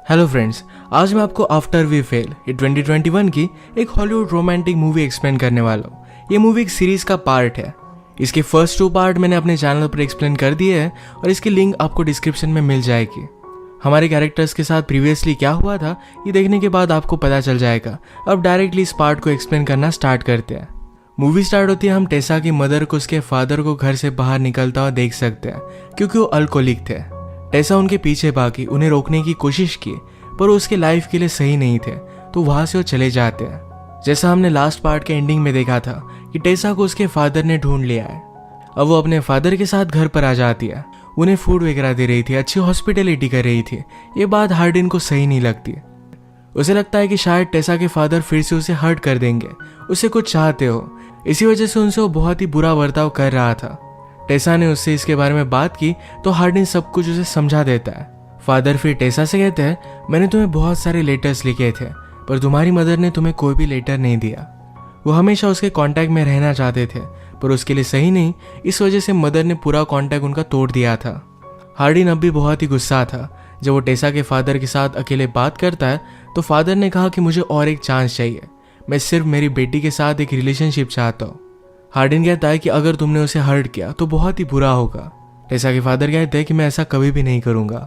Hello friends, आज मैं आपको आफ्टर वी फेल ये 2021 की एक हॉलीवुड रोमांटिक मूवी एक्सप्लेन करने वाला हूँ। ये मूवी एक सीरीज का पार्ट है। इसके फर्स्ट 2 पार्ट मैंने अपने चैनल पर एक्सप्लेन कर दिए हैं और इसकी लिंक आपको डिस्क्रिप्शन में मिल जाएगी। हमारे कैरेक्टर्स के साथ प्रीवियसली क्या हुआ था ये देखने के बाद आपको पता चल जाएगा। अब डायरेक्टली इस पार्ट को एक्सप्लेन करना स्टार्ट करते हैं। मूवी स्टार्ट होती है, हम टेसा की मदर को उसके फादर को घर से बाहर निकलता हुआ देख सकते हैं क्योंकि वो अल्कोहलिक थे। टेसा उनके पीछे भागी, उन्हें रोकने की कोशिश की पर उसके लाइफ के लिए सही नहीं थे तो वहां से वो चले जाते हैं। जैसा हमने लास्ट पार्ट के एंडिंग में देखा था कि टेसा को उसके फादर ने ढूंढ लिया है। अब वो अपने फादर के साथ घर पर आ जाती है, उन्हें फूड वगैरह दे रही थी, अच्छी हॉस्पिटलिटी कर रही थी। ये बात हार्डिन को सही नहीं लगती। उसे लगता है कि शायद टेसा के फादर फिर से उसे हर्ट कर देंगे, उसे कुछ चाहते हो, इसी वजह से उनसे वो बहुत ही बुरा बर्ताव कर रहा था। टेसा ने उससे इसके बारे में बात की तो हार्डिन सब कुछ उसे समझा देता है। फादर फिर टेसा से कहते हैं, मैंने तुम्हें बहुत सारे लेटर्स लिखे थे पर तुम्हारी मदर ने तुम्हें कोई भी लेटर नहीं दिया। वो हमेशा उसके कांटेक्ट में रहना चाहते थे पर उसके लिए सही नहीं, इस वजह से मदर ने पूरा कांटेक्ट उनका तोड़ दिया था। हार्डिन अब भी बहुत ही गुस्सा था। जब वो टेसा के फादर के साथ अकेले बात करता है तो फादर ने कहा कि मुझे और एक चांस चाहिए, मैं सिर्फ मेरी बेटी के साथ एक रिलेशनशिप चाहता हूँ। हार्डिन कहता है कि अगर तुमने उसे हर्ट किया तो बहुत ही बुरा होगा। टेसा के फादर कहते हैं कि मैं ऐसा कभी भी नहीं करूंगा।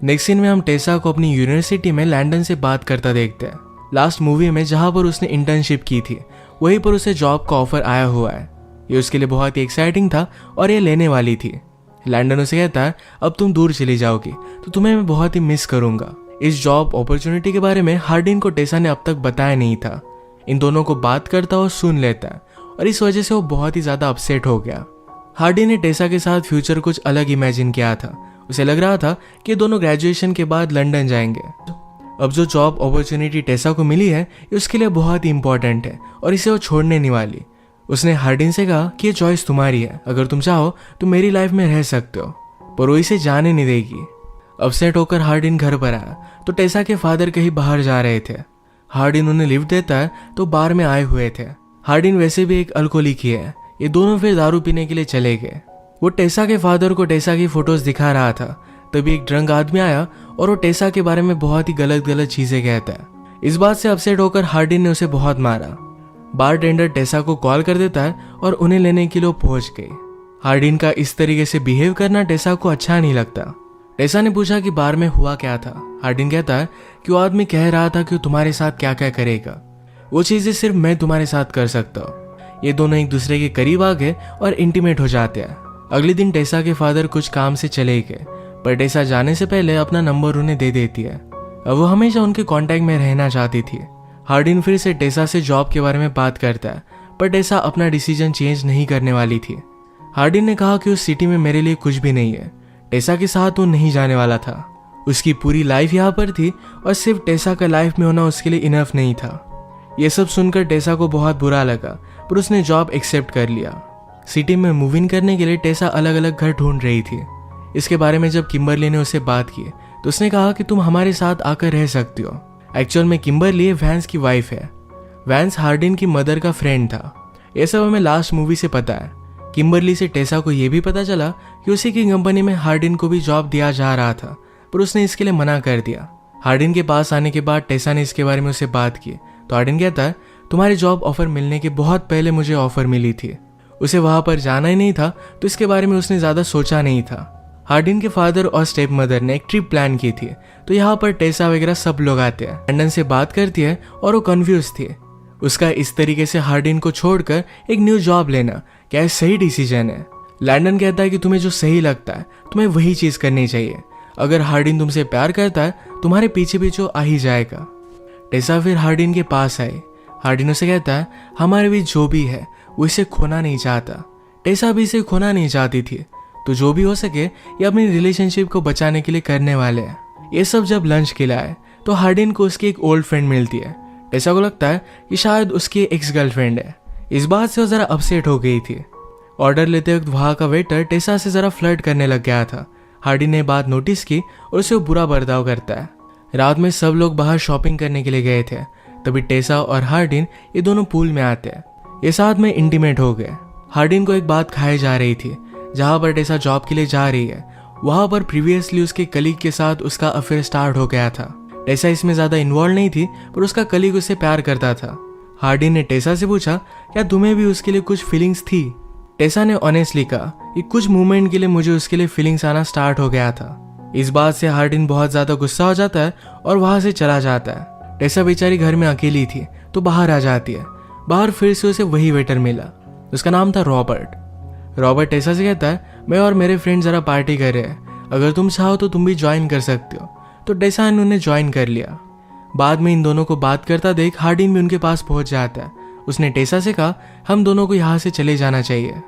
नेक्स्ट सीन में हम टेसा को अपनी यूनिवर्सिटी में लैंडन से बात करता देखते हैं। लास्ट मूवी में जहां पर उसने इंटर्नशिप की थी वहीं पर उसे जॉब का ऑफर आया हुआ है। ये उसके लिए बहुत ही एक्साइटिंग था और ये लेने वाली थी। लैंडन उसे कहता है, अब तुम दूर चली जाओगी तो तुम्हें मैं बहुत ही मिस करूंगा। इस जॉब अपॉर्चुनिटी के बारे में हार्डिन को टेसा ने अब तक बताया नहीं था। इन दोनों को बात करता और सुन लेता है और इस वजह से वो बहुत ही ज्यादा अपसेट हो गया। हार्डिन ने टेसा के साथ फ्यूचर कुछ अलग इमेजिन किया था। उसे लग रहा था कि दोनों ग्रेजुएशन के बाद लंदन जाएंगे। अब जो जॉब अपॉर्चुनिटी टेसा को मिली है ये उसके लिए बहुत ही इंपॉर्टेंट है और इसे वो छोड़ने नहीं वाली। उसने हार्डिन से कहा कि ये चॉइस तुम्हारी है, अगर तुम चाहो तो मेरी लाइफ में रह सकते हो, पर वो इसे जाने नहीं देगी। अपसेट होकर हार्डिन घर पर आया तो टेसा के फादर कहीं बाहर जा रहे थे। हार्डिन उन्हें लिफ्ट देता है तो बार में आए हुए थे। हार्डिन वैसे भी एक अल्कोहलिक ही है। ये दोनों फिर दारू पीने के लिए चले गए। वो टेसा के फादर को टेसा की फोटोज दिखा रहा था, तभी एक ड्रंक आदमी आया और वो टेसा के बारे में बहुत ही गलत गलत चीजें कहता है। इस बात से अपसेट होकर हार्डिन ने उसे बहुत मारा। बारटेंडर टेसा को कॉल कर देता है और उन्हें लेने के लिए पहुंच गई। हार्डिन का इस तरीके से बिहेव करना टेसा को अच्छा नहीं लगता। टेसा ने पूछा कि बार में हुआ क्या था। हार्डिन कहता है कि वो आदमी कह रहा था कि वो तुम्हारे साथ क्या क्या करेगा, वो चीजें सिर्फ मैं तुम्हारे साथ कर सकता हूँ। ये दोनों एक दूसरे के करीब आ गए और इंटीमेट हो जाते हैं। अगले दिन टेसा के फादर कुछ काम से चले गए पर टेसा जाने से पहले अपना नंबर उन्हें दे देती है। अब वो हमेशा उनके कांटेक्ट में रहना चाहती थी। हार्डिन फिर से टेसा से जॉब के बारे में बात करता है पर टेसा अपना डिसीजन चेंज नहीं करने वाली थी। हार्डिन ने कहा कि उस सिटी में मेरे लिए कुछ भी नहीं है, टेसा के साथ वो नहीं जाने वाला था। उसकी पूरी लाइफ यहाँ पर थी और सिर्फ टेसा का लाइफ में होना उसके लिए इनफ नहीं था। ये सब सुनकर टेसा को बहुत बुरा लगा पर उसने जॉब एक्सेप्ट कर लिया। सिटी में मूव इन करने के लिए टेसा अलग अलग घर ढूंढ रही थी। इसके बारे में जब किम्बरली ने उससे बात की तो उसने कहा कि तुम हमारे साथ आकर रह सकती हो। एक्चुअल में किम्बरली वैंस की वाइफ है। वैंस हार्डिन की मदर का फ्रेंड था। ये सब हमें लास्ट मूवी से पता है। किम्बरली से टेसा को यह भी पता चला कि उसी की कंपनी में हार्डिन को भी जॉब दिया जा रहा था पर उसने इसके लिए मना कर दिया। हार्डिन के पास आने के बाद टेसा ने इसके बारे में उससे बात की तो हार्डिन कहता है, तुम्हारी जॉब ऑफर मिलने के बहुत पहले मुझे ऑफर मिली थी। उसे वहां पर जाना ही नहीं था तो इसके बारे में उसने ज्यादा सोचा नहीं था। हार्डिन के फादर और स्टेप मदर ने एक ट्रिप प्लान की थी तो यहाँ पर टेसा वगैरह सब लोग आते हैं। लंदन से बात करती है और वो कंफ्यूज थी। उसका इस तरीके से हार्डिन को छोड़कर एक न्यू जॉब लेना क्या सही डिसीजन है? लैंडन कहता है कि तुम्हें जो सही लगता है तुम्हें वही चीज करनी चाहिए। अगर हार्डिन तुमसे प्यार करता है तुम्हारे पीछे पीछे आ ही जाएगा। टेसा फिर हार्डिन के पास आई। हार्डिन उसे कहता है, हमारे बीच जो भी है वो इसे खोना नहीं चाहता। टेसा भी इसे खोना नहीं चाहती थी तो जो भी हो सके ये अपनी रिलेशनशिप को बचाने के लिए करने वाले हैं। ये सब जब लंच खिलाए तो हार्डिन को उसकी एक ओल्ड फ्रेंड मिलती है। टेसा को लगता है कि शायद उसकी एक्स गर्लफ्रेंड है। इस बात से वो जरा अपसेट हो गई थी। ऑर्डर लेते वक्त वहां का वेटर टेसा से जरा फ्लर्ट करने लग गया था। हार्डिन ने बात नोटिस की और उसे बुरा बर्ताव करता है। रात में सब लोग बाहर शॉपिंग करने के लिए गए थे, तभी टेसा और हार्डिन ये दोनों पूल में आते हैं। ये साथ में इंटीमेट हो गए। हार्डिन को एक बात खाई जा रही थी। जहां पर टेसा जॉब के लिए जा रही है वहां पर प्रीवियसली उसके कलीग के साथ उसका अफेयर स्टार्ट हो गया था। टेसा इसमें ज्यादा इन्वॉल्व नहीं थी, पर उसका कलीग उससे प्यार करता था। हार्डिन ने टेसा से पूछा, क्या तुम्हें भी उसके लिए कुछ फीलिंग्स थी? टेसा ने ऑनेस्टली कहा कि कुछ मोमेंट के लिए मुझे उसके लिए फीलिंग्स आना स्टार्ट हो गया था। इस बात से हार्डिन बहुत ज्यादा गुस्सा हो जाता है और वहां से चला जाता है। टेसा बेचारी घर में अकेली थी तो बाहर आ जाती है। बाहर फिर से उसे वही वेटर मिला, उसका नाम था रॉबर्ट। रॉबर्ट टेसा से कहता है, मैं और मेरे फ्रेंड जरा पार्टी कर रहे हैं, अगर तुम चाहो तो तुम भी ज्वाइन कर सकते हो। तो टेसा ने उन्हें ज्वाइन कर लिया। बाद में इन दोनों को बात करता देख हार्डिन भी उनके पास पहुंच जाता है। उसने टेसा से कहा, हम दोनों को यहाँ से चले जाना चाहिए।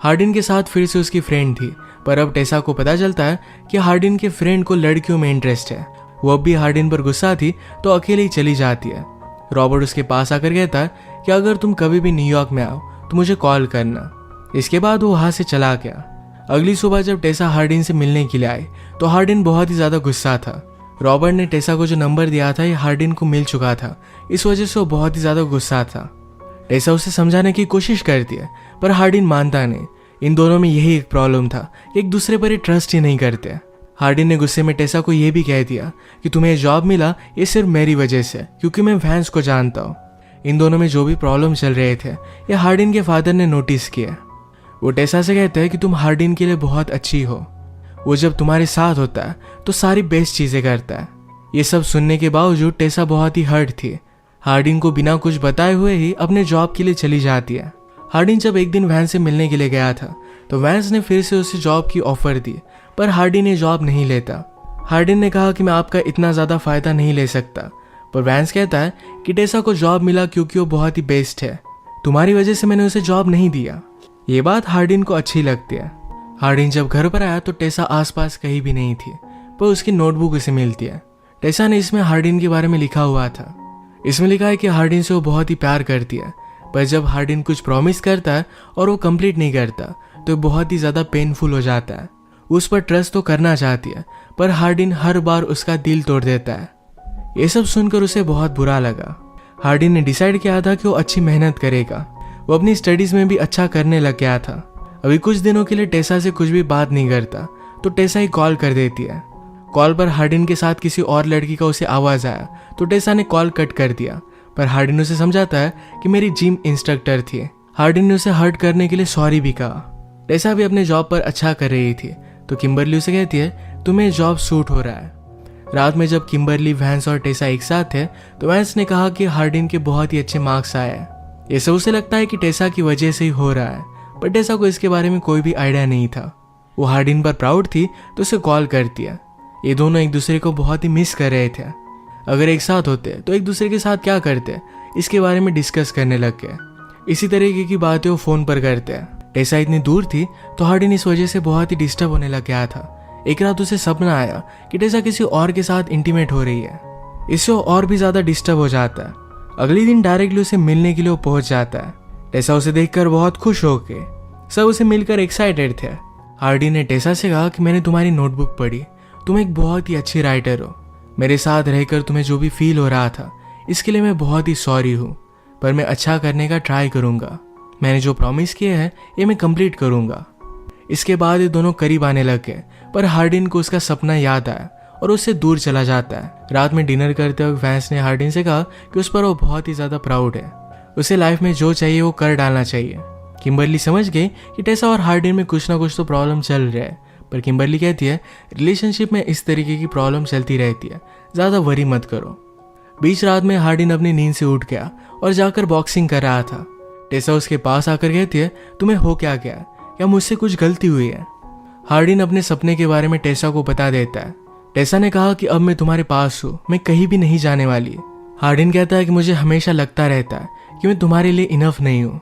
हार्डिन के साथ फिर से उसकी फ्रेंड थी, पर अब टेसा को पता चलता है कि हार्डिन के फ्रेंड को लड़कियों में इंटरेस्ट है। वो अब भी हार्डिन पर गुस्सा थी तो अकेले ही चली जाती है। रॉबर्ट उसके पास आकर कहता है कि अगर तुम कभी भी न्यूयॉर्क में आओ तो मुझे कॉल करना। इसके बाद वो वहां से चला गया। अगली सुबह जब टेसा हार्डिन से मिलने के लिए आई तो हार्डिन बहुत ही ज्यादा गुस्सा था। रॉबर्ट ने टेसा को जो नंबर दिया था ये हार्डिन को मिल चुका था, इस वजह से वो बहुत ही ज्यादा गुस्सा था। टेसा उसे समझाने की कोशिश करती है पर हार्डिन मानता नहीं। इन दोनों में यही एक प्रॉब्लम था, एक दूसरे पर ट्रस्ट ही नहीं करते। हार्डिन ने गुस्से में टेसा को यह भी कह दिया कि तुम्हें ये जॉब मिला ये सिर्फ मेरी वजह से, क्योंकि मैं वैंस को जानता हूँ। इन दोनों में जो भी प्रॉब्लम चल रहे थे ये हार्डिन के फादर ने नोटिस किया। वो टेसा से कहते हैं कि तुम हार्डिन के लिए बहुत अच्छी हो, वो जब तुम्हारे साथ होता है तो सारी बेस्ट चीजें करता है। ये सब सुनने के बावजूद टेसा बहुत ही हर्ट थी। हार्डिन को बिना कुछ बताए हुए ही अपने जॉब के लिए चली जाती है। हार्डिन जब एक दिन वैंस से मिलने के लिए गया था तो वैंस ने फिर से उसे जॉब की ऑफर दी, पर हार्डिन ये जॉब नहीं लेता। हार्डिन ने कहा कि मैं आपका इतना ज्यादा फायदा नहीं ले सकता, पर वैंस कहता है कि टेसा को जॉब मिला क्योंकि वो बहुत ही बेस्ट है, तुम्हारी वजह से मैंने उसे जॉब नहीं दिया। ये बात हार्डिन को अच्छी लगती है। हार्डिन जब घर पर आया तो टेसा आसपास कहीं भी नहीं थी, पर उसकी नोटबुक उसे मिलती है। टेसा ने इसमें हार्डिन के बारे में लिखा हुआ था। इसमें लिखा है कि हार्डिन से वो बहुत ही प्यार करती है, पर जब हार्डिन कुछ प्रॉमिस करता है और वो कंप्लीट नहीं करता तो बहुत ही ज्यादा पेनफुल हो जाता है। उस पर ट्रस्ट तो करना चाहती है, पर हार्डिन हर बार उसका दिल तोड़ देता है। ये सब सुनकर उसे बहुत बुरा लगा। हार्डिन ने डिसाइड किया था कि वो अच्छी मेहनत करेगा। वो अपनी स्टडीज में भी अच्छा करने लग गया था। अभी कुछ दिनों के लिए टेसा से कुछ भी बात नहीं करता तो टेसा ही कॉल कर देती है। कॉल पर हार्डिन के साथ किसी और लड़की का उसे आवाज आया तो टेसा ने कॉल कट कर दिया, पर हार्डिन उसे समझाता है कि मेरी जिम इंस्ट्रक्टर थी। हार्डिन ने उसे हर्ट करने के लिए सॉरी भी कहा। टेसा भी अपने जॉब पर अच्छा कर रही थी तो किम्बरली उसे कहती है तुम्हें जॉब सूट हो रहा है। रात में जब किम्बरली, वैंस और टेसा एक साथ थे तो वैंस ने कहा कि हार्डिन के बहुत ही अच्छे मार्क्स आए हैं। ये सब उसे लगता है कि टेसा की वजह से ही हो रहा है, पर टेसा को इसके बारे में कोई भी आइडिया नहीं था। वो हार्डिन पर प्राउड थी तो उसे कॉल करती है। ये दोनों एक दूसरे को बहुत ही मिस कर रहे थे। अगर एक साथ होते तो एक दूसरे के साथ क्या करते इसके बारे में डिस्कस करने लग गए। इसी तरीके की बातें वो फोन पर करते हैं। टेसा इतनी दूर थी तो हार्डिन इस वजह से बहुत ही डिस्टर्ब होने लग गया था। एक रात उसे सपना आया कि टेसा किसी और के साथ इंटीमेट हो रही है। इससे वो और भी ज्यादा डिस्टर्ब हो जाता है। अगले दिन डायरेक्टली उसे मिलने के लिए वो पहुंच जाता है। टेसा उसे देखकर बहुत खुश हो गए। सब उसे मिलकर एक्साइटेड थे। हार्डिन ने टेसा से कहा कि मैंने तुम्हारी नोटबुक पढ़ी, तुम एक बहुत ही अच्छी राइटर हो। मेरे साथ रहकर तुम्हें जो भी फील हो रहा था इसके लिए मैं बहुत ही सॉरी हूँ, पर मैं अच्छा करने का ट्राई करूंगा। मैंने जो प्रॉमिस किए हैं ये मैं कंप्लीट करूंगा। इसके बाद ये दोनों करीब आने लग गए, पर हार्डिन को उसका सपना याद आया और उससे दूर चला जाता है। रात में डिनर करते हुए वैंस ने हार्डिन से कहा कि उस पर वो बहुत ही ज्यादा प्राउड है, उसे लाइफ में जो चाहिए वो कर डालना चाहिए। किम्बरली समझ गई कि टेसा और हार्डिन में कुछ ना कुछ तो प्रॉब्लम चल रहा है, पर किम्बरली कहती है रिलेशनशिप में इस तरीके की प्रॉब्लम चलती रहती है, ज्यादा वरी मत करो। बीच रात में हार्डिन अपनी नींद से उठ गया और जाकर बॉक्सिंग कर रहा था। टेसा उसके पास आकर कहती है तुम्हें हो क्या गया, क्या मुझसे कुछ गलती हुई है? हार्डिन अपने सपने के बारे में टेसा को बता देता है। टेसा ने कहा कि अब मैं तुम्हारे पास हूँ, मैं कहीं भी नहीं जाने वाली। हार्डिन कहता है कि मुझे हमेशा लगता रहता है कि मैं तुम्हारे लिए इनफ नहीं हूँ।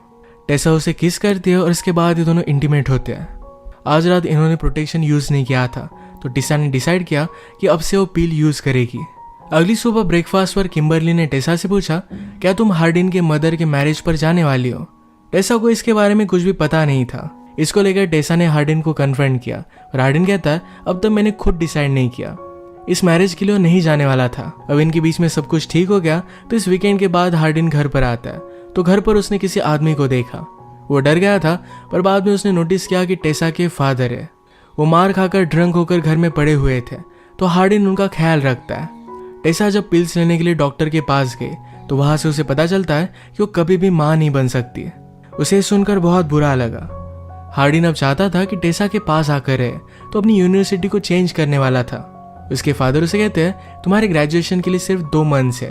टेसा उसे किस करती है और इसके बाद ये दोनों इंटीमेट होते हैं। आज रात इन्होंने प्रोटेक्शन यूज नहीं किया था तो टेसा ने डिसाइड किया कि अब से वो पील यूज करेगी। अगली सुबह ब्रेकफास्ट पर किम्बरली ने टेसा से पूछा क्या तुम हार्डिन के मदर के मैरिज पर जाने वाली हो? टेसा को इसके बारे में कुछ भी पता नहीं था। इसको लेकर टेसा ने हार्डिन को कन्फ्रंट किया और हार्डिन कहता है अब तक मैंने खुद डिसाइड नहीं किया, इस मैरिज के लिए नहीं जाने वाला था। अब इनके बीच में सब कुछ ठीक हो गया तो इस वीकेंड के बाद हार्डिन घर पर आता है तो घर पर उसने किसी आदमी को देखा। वो डर गया था पर बाद में उसने नोटिस किया कि टेसा के फादर है। वो मार खाकर ड्रंक होकर घर में पड़े हुए थे तो हार्डिन उनका ख्याल रखता है। टेसा जब पिल्स लेने के लिए डॉक्टर के पास गए तो वहां से उसे पता चलता है कि वो कभी भी मां नहीं बन सकती। उसे सुनकर बहुत बुरा लगा। हार्डिन अब चाहता था कि टेसा के पास आकर रहे, तो अपनी यूनिवर्सिटी को चेंज करने वाला था। उसके फादर उसे कहते हैं तुम्हारे ग्रेजुएशन के लिए सिर्फ 2 मंथ्स है,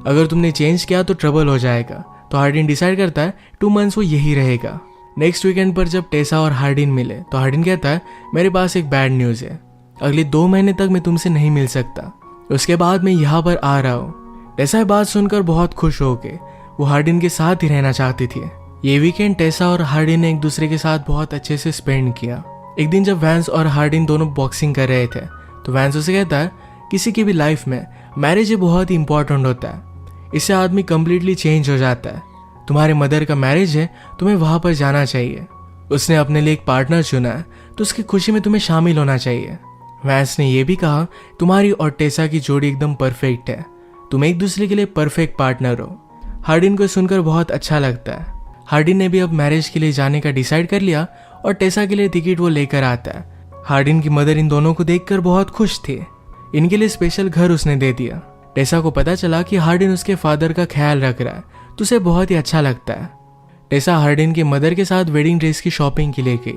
अगर तुमने चेंज किया तो ट्रबल हो जाएगा। तो हार्डिन डिसाइड करता है 2 मंथ्स वो यही रहेगा। नेक्स्ट वीकेंड पर जब टेसा और हार्डिन मिले तो हार्डिन कहता है मेरे पास एक बैड न्यूज़ है, अगले 2 महीने तक मैं तुमसे नहीं मिल सकता, उसके बाद मैं यहाँ पर आ रहा हूँ। टेसा ये बात सुनकर बहुत खुश हो गए, वो हार्डिन के साथ ही रहना चाहती थी। ये वीकेंड टेसा और हार्डिन ने एक दूसरे के साथ बहुत अच्छे से स्पेंड किया। एक दिन जब वैंस और हार्डिन दोनों बॉक्सिंग कर रहे थे तो वैंस उसे कहता है किसी की भी लाइफ में मैरिज बहुत ही इंपॉर्टेंट होता है, इससे आदमी कंप्लीटली चेंज हो जाता है। तुम्हारे मदर का मैरिज है, तुम्हें वहां पर जाना चाहिए। उसने अपने लिए एक पार्टनर चुना है तो उसकी खुशी में तुम्हें शामिल होना चाहिए। वैंस ने यह भी कहा तुम्हारी और टेसा की जोड़ी एकदम परफेक्ट है, तुम एक दूसरे के लिए परफेक्ट पार्टनर हो। हार्डिन को सुनकर बहुत अच्छा लगता है। हार्डिन ने भी अब मैरिज के लिए जाने का डिसाइड कर लिया और टेसा के लिए टिकट वो लेकर आता है। हार्डिन की मदर इन दोनों को देखकर बहुत खुश थी, इनके लिए स्पेशल घर उसने दे दिया। टेसा को पता चला कि हार्डिन उसके फादर का ख्याल रख रहा है तो उसे बहुत ही अच्छा लगता है। टेसा हार्डिन की मदर के साथ वेडिंग ड्रेस की शॉपिंग के लिए गई,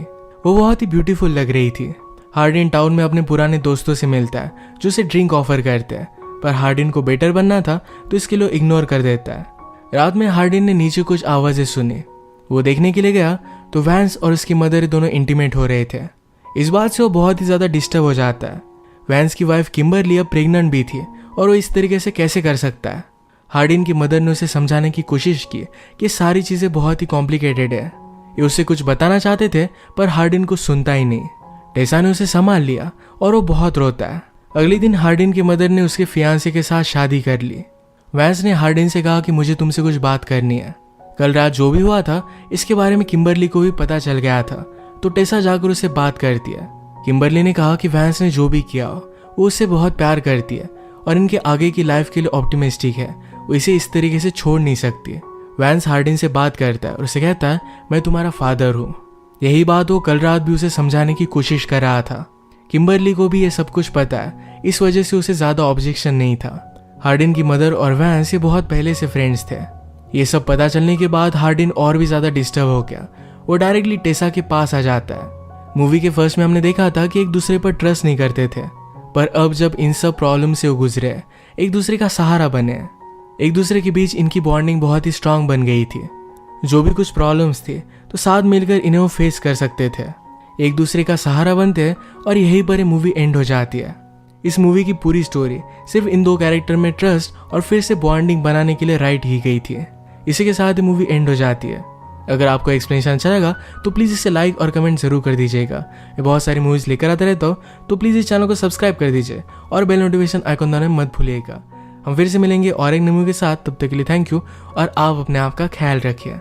वो बहुत ही ब्यूटीफुल लग रही थी। हार्डिन टाउन में अपने पुराने दोस्तों से मिलता है जो उसे ड्रिंक ऑफर करते हैं, पर हार्डिन को बेटर बनना था तो इसके लिए इग्नोर कर देता है। रात में हार्डिन ने नीचे कुछ आवाजें सुनी, वो देखने के लिए गया तो वैंस और उसकी मदर दोनों इंटीमेट हो रहे थे। इस बात से वो बहुत ही ज्यादा डिस्टर्ब हो जाता है। वैंस की वाइफ किम्बरली अब प्रेग्नेंट भी थी और वो इस तरीके से कैसे कर सकता है। हार्डिन की मदर ने उसे समझाने की कोशिश की कि सारी चीजें बहुत ही कॉम्प्लिकेटेड है, ये उसे कुछ बताना चाहते थे पर हार्डिन को सुनता ही नहीं। टेसा ने उसे संभाल लिया और वो बहुत रोता है। अगले दिन हार्डिन की मदर ने उसके फियांसे के साथ शादी कर ली। वैंस ने हार्डिन से कहा कि मुझे तुमसे कुछ बात करनी है। कल रात जो भी हुआ था इसके बारे में किम्बरली को भी पता चल गया था, तो टेसा जाकर उसे बात करती है। किम्बरली ने कहा कि वैंस ने जो भी किया वो उससे बहुत प्यार करती है और इनके आगे की लाइफ के लिए ऑप्टिमिस्टिक है, वो इसे इस तरीके से छोड़ नहीं सकती। वैंस हार्डिन से बात करता है और उसे कहता है मैं तुम्हारा फादर हूँ। यही बात वो कल रात भी उसे समझाने की कोशिश कर रहा था। किम्बरली को भी ये सब कुछ पता है, इस वजह से उसे ज्यादा ऑब्जेक्शन नहीं था। हार्डिन की मदर और वैंस ये बहुत पहले से फ्रेंड्स थे। ये सब पता चलने के बाद हार्डिन और भी ज्यादा डिस्टर्ब हो गया, वो डायरेक्टली टेसा के पास आ जाता है। मूवी के फर्स्ट में हमने देखा था कि एक दूसरे पर ट्रस्ट नहीं करते थे, पर अब जब इन सब प्रॉब्लम से वो गुजरे, एक दूसरे का सहारा बने, एक दूसरे के बीच इनकी बॉन्डिंग बहुत ही स्ट्रांग बन गई थी। जो भी कुछ प्रॉब्लम्स थे तो साथ मिलकर इन्हें वो फेस कर सकते थे, एक दूसरे का सहारा बनते और यहीं पर मूवी एंड हो जाती है। इस मूवी की पूरी स्टोरी सिर्फ इन 2 कैरेक्टर में ट्रस्ट और फिर से बॉन्डिंग बनाने के लिए राइट की गई थी। इसी के साथ ही मूवी एंड हो जाती है। अगर आपको एक्सप्लेनेशन अच्छा लगा तो प्लीज़ इसे लाइक और कमेंट जरूर कर दीजिएगा। मैं बहुत सारी मूवीज़ लेकर आता रहता हूँ, तो प्लीज़ इस चैनल को सब्सक्राइब कर दीजिए और बेल नोटिफिकेशन आइकन दबाना मत भूलिएगा। हम फिर से मिलेंगे और एक नई मूवी के साथ, तब तक के लिए थैंक यू और आप अपने आप का ख्याल रखिए।